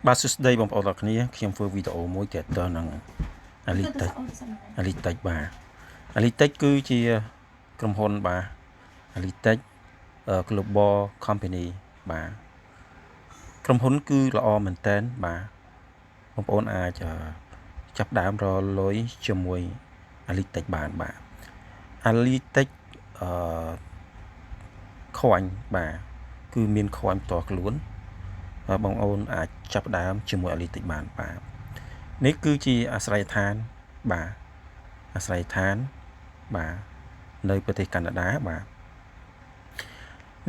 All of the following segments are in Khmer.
បាទសួស្តីបងប្អូនទាំងគ្នាខ្ញុំធ្វើវីដេអូមួយទាក់ទងនឹង Alitech Alitech បាទ Alitech គឺជាក្រុមហ៊ុនបាទ Alitech Global Company បាទក្រុមហ៊ុនគឺល្អមែនតើបាទបងប្អូនអាចចាប់ដើមរលុយជាមួយ Alitech បានបាទ Alitech coin បាទគឺមាន coin ផ្ទាល់ខ្លួនបងប្អូនអាចចាប់ដើមជាមួយ Alitech បានបាទនេះគឺជាអាស្រ័យដ្ឋានបាទអាស្រ័យដ្ឋានបាទនៅប្រទេសកាណាដាបាទ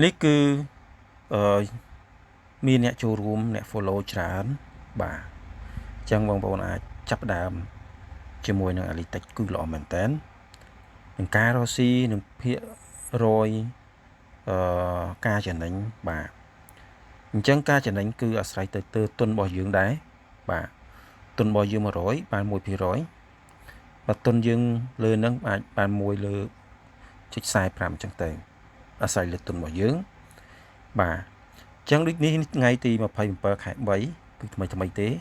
នេះគឺមានអ្នកចូលរួមអ្នក follow ច្រើនបាទអញ្ចឹងបងប្អូនអាចចាប់ដើមជាមួយនឹង Alitech គឺល្អមែនតើនឹងការរកស៊ីនឹងភាគរយការចំណេញបាទអញ្ចឹងការចំណេញគឺអាស្រ័យទៅទុនរបស់យើងដែរបាទទុនរបស់យើង100បាន 1% បើទុនយើងលើនឹងអាចបាន1លើ0.45អញ្ចឹងទៅអាស្រ័យលើទុនរបស់យើងបាទអញ្ចឹងដូចនេះថ្ងៃទី27ខែ3គឺថ្មីទេឥ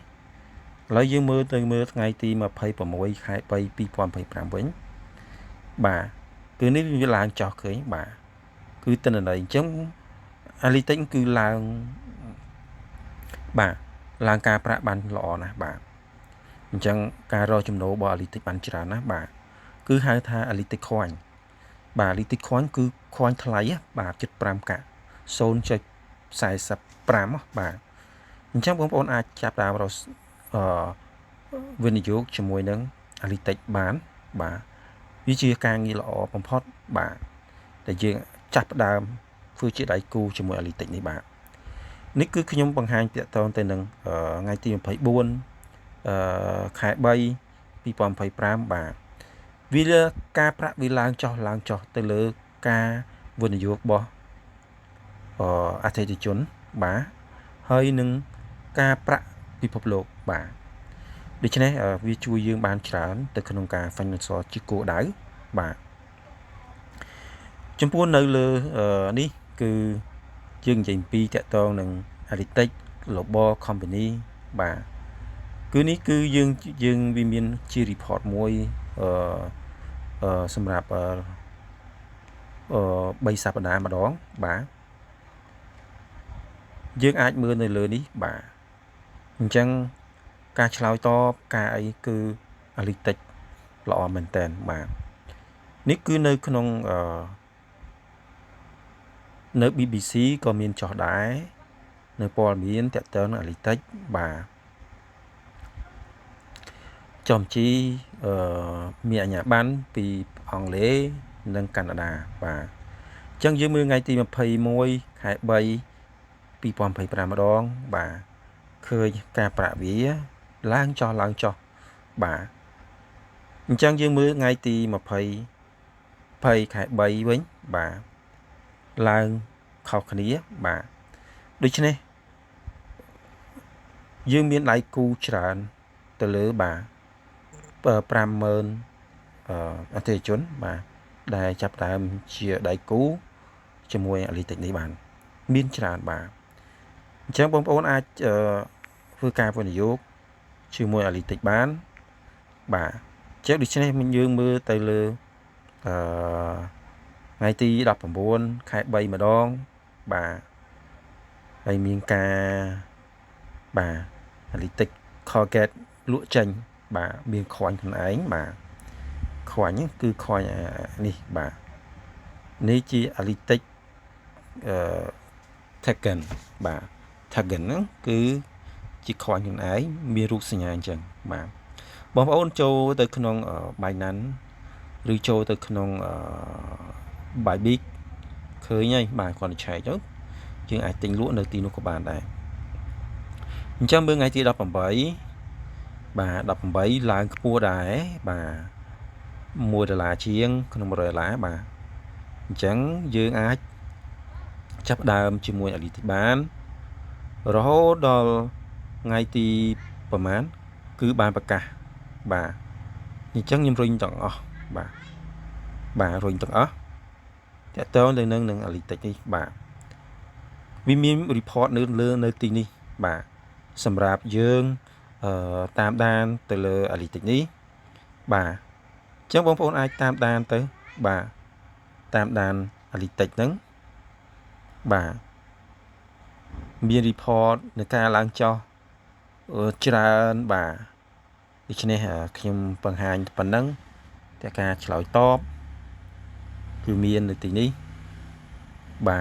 ឡូវយើងមើលថ្ងៃទី26ខែ3 2025វិញបាទគឺនេះវាឡើងចុះឃើញបាទគឺទិន្នន័យអញ្ចឹង Alitech គឺឡើងបាទឡើងការប្រាក់បានល្អណាស់បាទអញ្ចឹងការរកចំណូលរបស់ Alitech បានច្រើនណាស់បាទគឺហៅថា Alitech coin បាទ Alitech coin គឺ coin ថ្លៃបាទ 7.5 កាក់ 0.45 បាទអញ្ចឹងបងប្អូនអាចចាប់ដើមរកវិនិយោគជាមួយនឹង Alitech បានបាទវាជាការងារល្អបំផុតបាទដែលយើងចាប់ដើមធ្វើជាដៃគូជាមួយ Alitech នេះបាទនេះគឺខ្ញុំបង្ហាញតាក់ទងទៅនឹងថ្ងៃទី24ខែ3 2025បាទវាការប្រាក់វាឡើងចុះទៅលើការវិនិយោគរបស់អតិថិជនបាទហើយនឹងការប្រាក់ពិភពលោកបាទដូច្នេះវាជួយយើងបានច្រើនទៅក្នុងការ financial ជាគោលដៅបាទចំពោះនៅលើនេះគឺយើងនិយាយពីតាក់ទងនឹង Alitech Global Company បាទគឺនេះគឺយើងវាមានជា report មួយសម្រាប់3សប្តាហ៍ម្ដងបាទយើងអាចមើលនៅលើនេះបាទអញ្ចឹងការឆ្លើយតបការអីគឺ Alitech ល្អមែនតើបាទនេះគឺនៅក្នុងនៅ BBC ក៏មានចុះដែរនៅព័ត៌មានតាក់ទងនឹង Alitech បាទចំជីមានអាជ្ញាប័ណ្ណពីអង់គ្លេសនិងកាណាដាបាទអញ្ចឹងយើងមើលថ្ងៃទី21ខែ3 2025ម្ដងបាទឃើញការប្រាក់វាឡើងចុះបាទអញ្ចឹងយើងមើលថ្ងៃទី20ខែ3វិញបាទឡើងខុសគ្នាបាទដូច្នេះយើងមានដៃគូច្រើនទៅលើបាទ50,000អតិថិជនបាទដែលចាប់ដើមជាដៃគូជាមួយ Alitech នេះបានមានច្រើនបាទអញ្ចឹងបងប្អូនអាចធ្វើការវិនិយោគជាមួយ Alitech បានបាទចឹងដូច្នេះយើងមើលទៅលើថ្ងៃទី19ខែ3ម្ដងបាទហើយមានការបាទ Alitech Colgate លក់ចេញបាទមានខ្វាញ់ខ្លួនឯងបាទខ្វាញ់គឺខ្វាញ់នេះបាទនេះជា Alitech Taken បាទ Taken ហ្នឹងគឺជាខ្វាញ់ខ្លួនឯងមានរូបសញ្ញាអញ្ចឹងបាទបងប្អូនចូលទៅក្នុង Binance ឬចូលទៅក្នុង Bybit ឃើញហើយបាទគាត់ទៅឆែកទៅយើងអាចទិញលក់នៅទីនោះក៏បានដែរអញ្ចឹងមើលថ្ងៃទី18បាទ18ឡើងខ្ពស់ដែរបាទ$1ជាងក្នុង$100បាទអញ្ចឹងយើងអាចចាប់ដើមជាមួយ Alitech បានរហូតដល់ថ្ងៃទីប្រហែលគឺបានប្រកាសបាទអញ្ចឹងខ្ញុំរុញទាំងអស់បាទរុញទាំងអស់តើតើទៅនឹង Alitech នេះបាទវាមាន report នៅទីនេះបាទ សម្រាប់យើងតាមដានទៅលើ Analytics នេះបាទអញ្ចឹងបងប្អូនអាចតាមដានទៅបាទតាមដាន Analytics ហ្នឹងបាទមាន report នៃការឡើងចុះច្រើនបាទដូច្នេះខ្ញុំបង្ហាញប៉ុណ្ណឹងតែការឆ្លើយតបគឺមាននៅទីនេះបា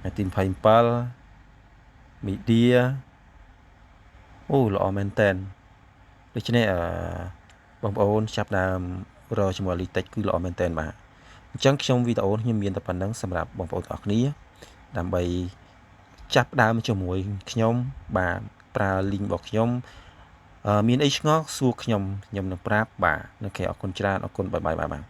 ទទី27 media អូល្អមែនតើដូច្នេះបងប្អូនចាប់ដើមរកជាមួយ Analytics គឺល្អមែនតើបាទអញ្ចឹងខ្ញុំវីដេអូខ្ញុំមានតែប៉ុណ្្នឹងសម្រាប់បងប្អូនទាំងអស់គ្នាដើម្បីចាប់ដើមជាមួយខ្ញុំបាទប្រើ link របស់ខ្ញុំមានអីឆ្ងល់សួរខ្ញុំនឹងប្រាប់បាទអូខេអរគុណច្រើនអរគុណបាយបាយបាទ